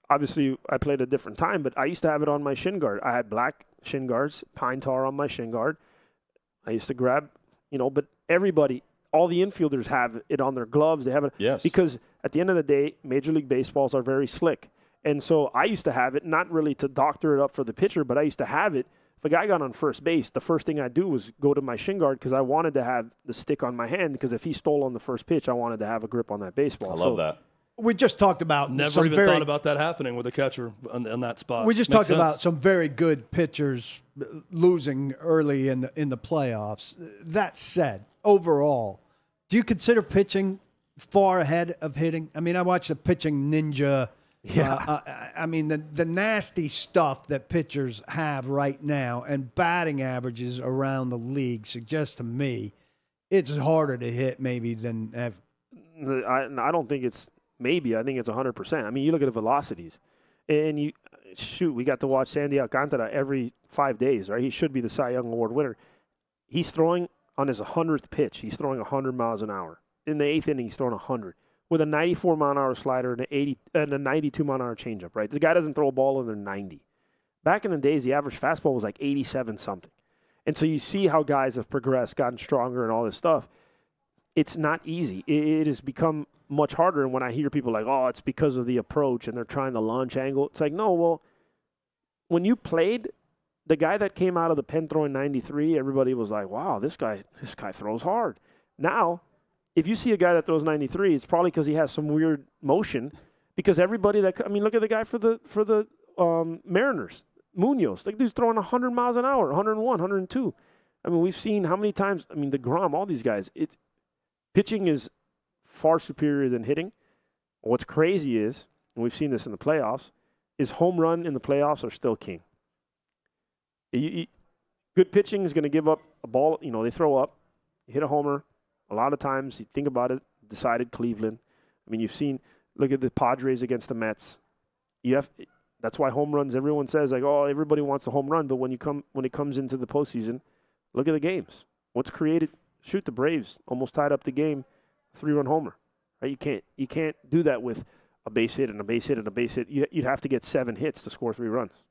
obviously I played a different time, but I used to have it on my shin guard. I had black shin guards, pine tar on my shin guard. I used to grab, but everybody, all the infielders have it on their gloves. They have it. Yes. Because at the end of the day, Major League Baseballs are very slick. And so I used to have it, not really to doctor it up for the pitcher, but I used to have it. If a guy got on first base, the first thing I'd do was go to my shin guard because I wanted to have the stick on my hand because if he stole on the first pitch, I wanted to have a grip on that baseball. I love that. We just talked about Never even thought about that happening with a catcher on that spot. We just talked about some very good pitchers losing early in the playoffs. That said, overall, do you consider pitching far ahead of hitting? I mean, I watched the pitching ninja. Yeah. I mean, the nasty stuff that pitchers have right now and batting averages around the league suggests to me it's harder to hit maybe than ever. I don't think it's maybe. I think it's 100%. I mean, you look at the velocities. And we got to watch Sandy Alcantara every 5 days, right? He should be the Cy Young Award winner. He's throwing on his 100th pitch. He's throwing 100 miles an hour. In the 8th inning, he's throwing 100. With a 94-mile-an-hour slider and a 92-mile-an-hour changeup, right? The guy doesn't throw a ball under 90. Back in the days, the average fastball was like 87-something. And so you see how guys have progressed, gotten stronger and all this stuff. It's not easy. It has become much harder. And when I hear people like, oh, it's because of the approach and they're trying the launch angle, it's like, no, well, when you played, the guy that came out of the pen throwing 93, everybody was like, wow, this guy throws hard. Now, if you see a guy that throws 93, it's probably because he has some weird motion. Because everybody look at the guy for the Mariners, Munoz. Like, dude's throwing 100 miles an hour, 101, 102. I mean, we've seen how many times. I mean, DeGrom, all these guys. Pitching is far superior than hitting. What's crazy is, and we've seen this in the playoffs, is home run in the playoffs are still king. Good pitching is going to give up a ball. They throw up, hit a homer. A lot of times, you think about it, decided Cleveland. I mean, look at the Padres against the Mets. That's why home runs, everyone says, like, oh, everybody wants a home run. But when it comes into the postseason, look at the games. What's created? Shoot, the Braves almost tied up the game, 3-run homer. Right? You can't do that with a base hit and a base hit and a base hit. You'd have to get 7 hits to score 3 runs.